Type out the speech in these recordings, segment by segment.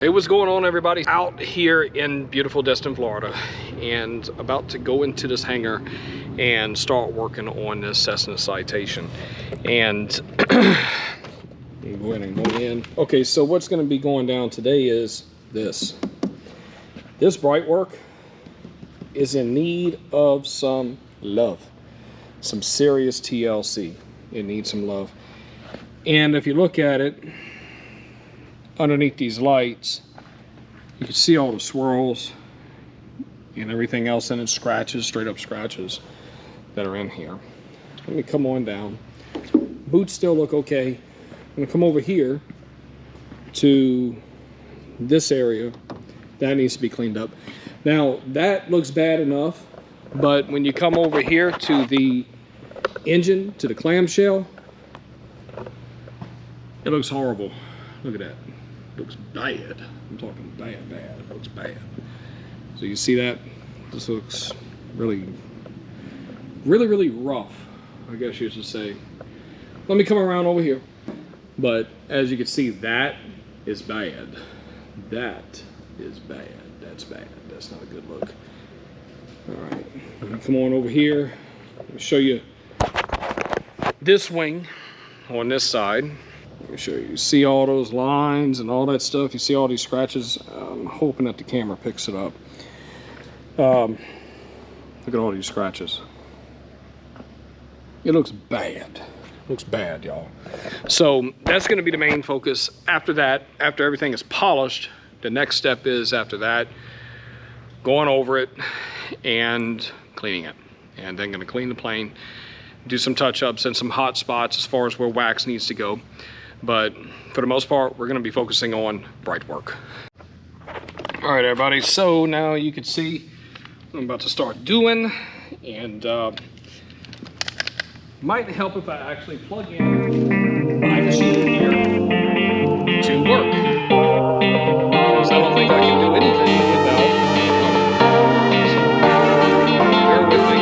Hey, what's going on, everybody? Out here in beautiful Destin, Florida, and about to go into this hangar and start working on this Cessna Citation. And go ahead and go in. Okay, so what's going to be going down today is this. This brightwork is in need of some love, some serious TLC. It needs some love. And if you look at it, underneath these lights, you can see all the swirls and everything else in it, scratches, straight up scratches that are in here. Let me come on down. Boots still look okay. I'm gonna come over here to this area. That needs to be cleaned up. Now, that looks bad enough, but when you come over here to the engine, to the clamshell, it looks horrible. Look at that. Looks bad. I'm talking bad. It looks bad. So you see that? This looks really rough, I guess you should say. Let me come around over here. But as you can see, that is bad. That is bad. That's bad. That's not a good look. All right. Let me come on over here. Let me show you this wing on this side. Let me show you. You see all those lines and all that stuff. You see all these scratches. I'm hoping that the camera picks it up. Look at all these scratches. It looks bad. It looks bad, y'all. So that's going to be the main focus. After that, after everything is polished, the next step is, after that, going over it and cleaning it. And then going to clean the plane, do some touch-ups and some hot spots as far as where wax needs to go. But for the most part, we're going to be focusing on brightwork. All right, everybody. So now you can see what I'm about to start doing, and might help if I actually plug in my machine here to work, because I don't think I can do anything without it. So bear with me.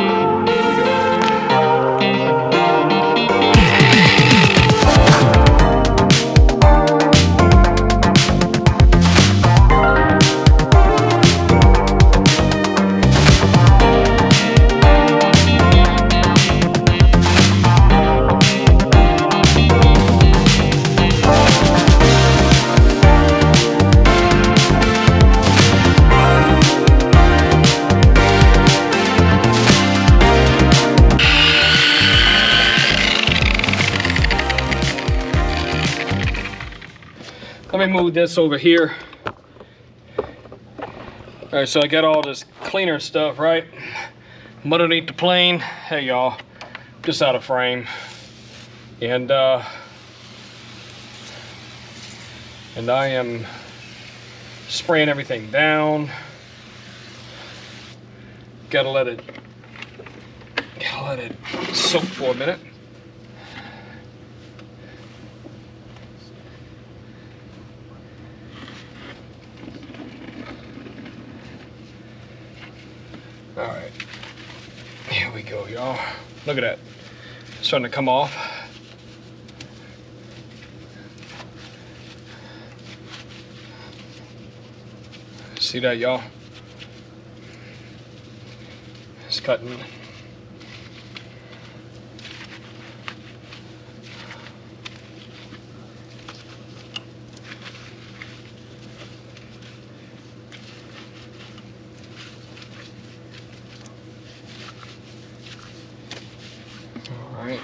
Let me move this over here. All right, so I got all this cleaner stuff, right? I'm underneath the plane. Hey, y'all, just out of frame. And I am spraying everything down. Gotta let it soak for a minute. All right, here we go, y'all. Look at that, it's starting to come off. See that, y'all? It's cutting. All right.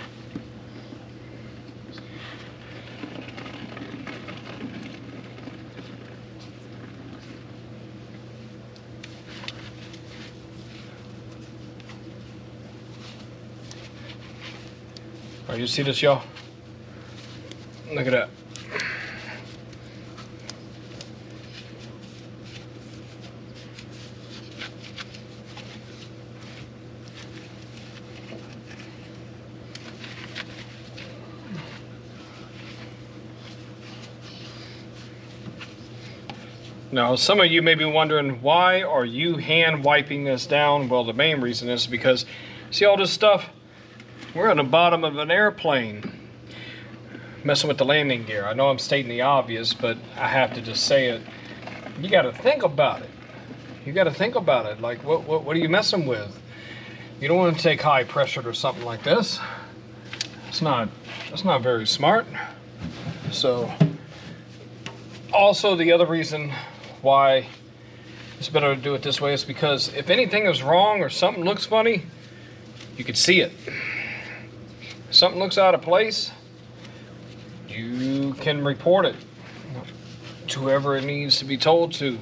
All right, you see this, y'all? Look at that. Now, some of you may be wondering, why are you hand wiping this down? Well, the main reason is because, see all this stuff? We're on the bottom of an airplane. messing with the landing gear. I know I'm stating the obvious, but I have to just say it. you got to think about it. You got to think about it. Like, what are you messing with? You don't want to take high pressure or something like this. That's not very smart. So, also the other reason why it's better to do it this way is because if anything is wrong or something looks funny, you can see it. If something looks out of place, you can report it to whoever it needs to be told to.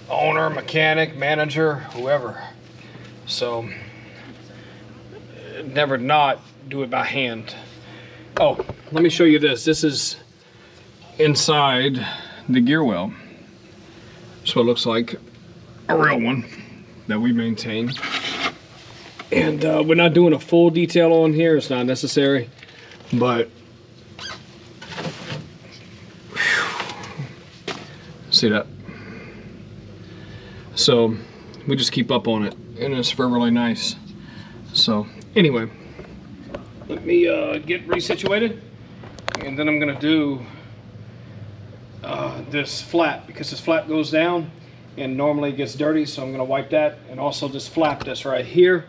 Owner, mechanic, manager, whoever. So never not do it by hand. Oh, let me show you this. This is inside the gear well. So it looks like a real one that we maintain. And we're not doing a full detail on here. It's not necessary, but see that? So we just keep up on it, and it's really nice. So anyway, let me get resituated, and then I'm gonna do this flap, because this flap goes down and normally it gets dirty, so I'm gonna wipe that, and also this flap that's right here.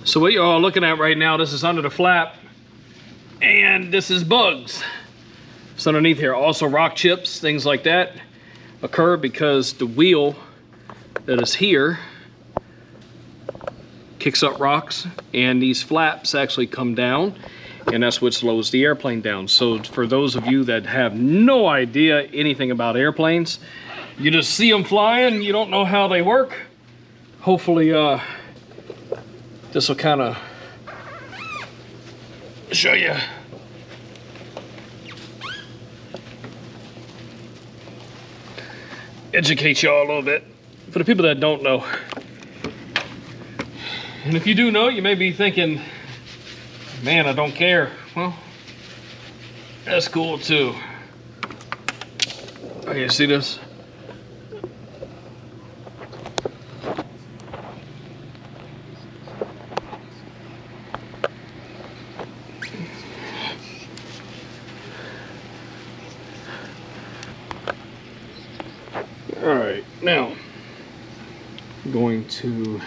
So what you're all looking at right now, this is under the flap, and this is bugs. It's underneath here. Also rock chips, things like that occur because the wheel that is here kicks up rocks, and these flaps actually come down, and that's what slows the airplane down. So for those of you that have no idea anything about airplanes, you just see them flying, you don't know how they work, hopefully this will kind of show you. Educate y'all a little bit for the people that don't know. And if you do know, you may be thinking, man, I don't care. Well, that's cool too. Oh, you see this? All right, now I'm going to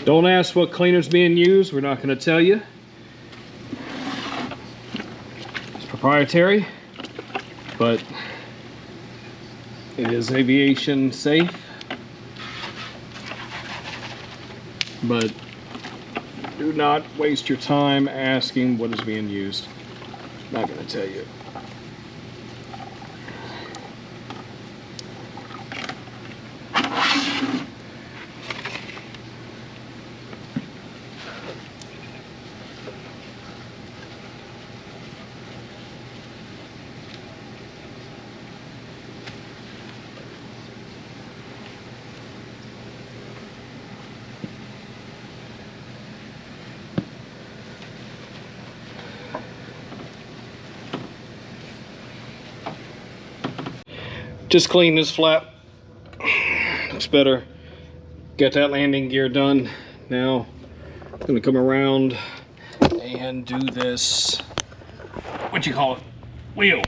don't ask what cleaner's being used. We're not going to tell you. It's proprietary, but it is aviation safe. But do not waste your time asking what is being used. I'm not going to tell you. Just clean this flap. Looks better. Got that landing gear done. Now I'm gonna come around and do this, what you call it, wheel.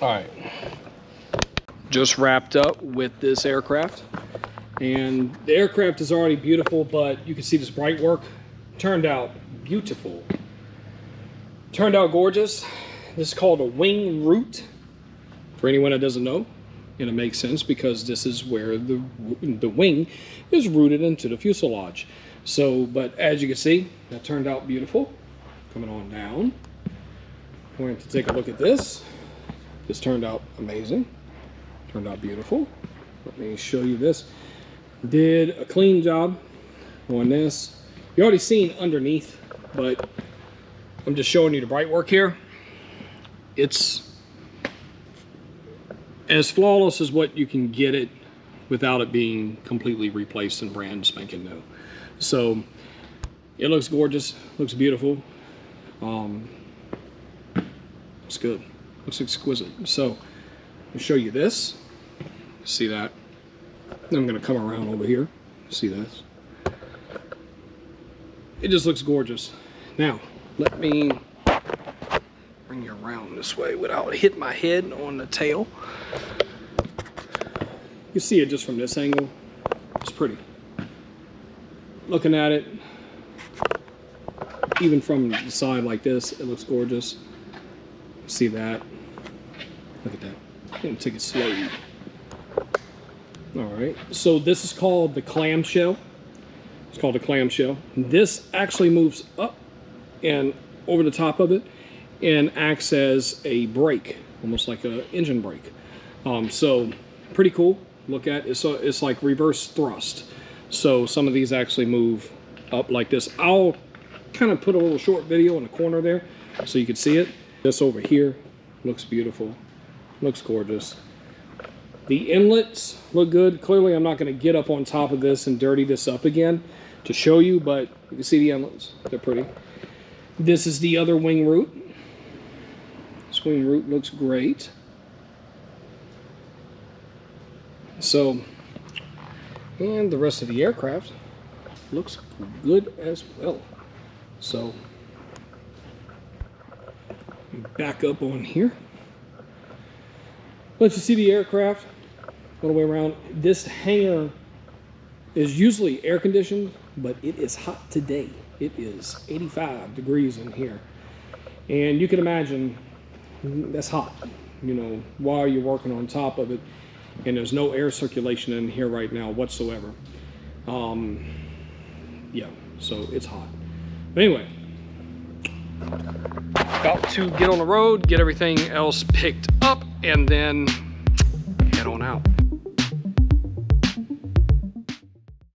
All right, just wrapped up with this aircraft, and the aircraft is already beautiful, but you can see this brightwork turned out beautiful, turned out gorgeous. This is called a wing root, for anyone that doesn't know, and it makes sense because this is where the wing is rooted into the fuselage. So, but as you can see, that turned out beautiful. Coming on down, we're going to take a look at this. This turned out amazing, turned out beautiful. Let me show you this. Did a clean job on this. You already seen underneath, but I'm just showing you the brightwork here. It's as flawless as what you can get it without it being completely replaced and brand spanking new. So it looks gorgeous, looks beautiful, looks good, looks exquisite. So I'll show you this. See that? Then I'm going to come around over here. See this? It just looks gorgeous. Now let me bring you around this way without hitting my head on the tail. You can see it just from this angle. It's pretty. Looking at it, even from the side like this, it looks gorgeous. See that? Look at that. I'm gonna take it slowly. All right, so this is called the clamshell. It's called a clamshell. This actually moves up and over the top of it and acts as a brake, almost like an engine brake. So pretty cool. Look at it. So it's like reverse thrust. So some of these actually move up like this. I'll kind of put a little short video in the corner there so you can see it. This over here looks beautiful, looks gorgeous. The inlets look good. Clearly I'm not going to get up on top of this and dirty this up again to show you, but you can see the inlets. They're pretty. This is the other wing root. This wing root looks great. So, and the rest of the aircraft looks good as well. So, back up on here. Let you see the aircraft all the way around. This hangar is usually air conditioned, but it is hot today. It is 85 degrees in here. And you can imagine that's hot, you know, while you're working on top of it. And there's no air circulation in here right now whatsoever. Yeah, so it's hot. But anyway, about to get on the road, get everything else picked up, and then head on out.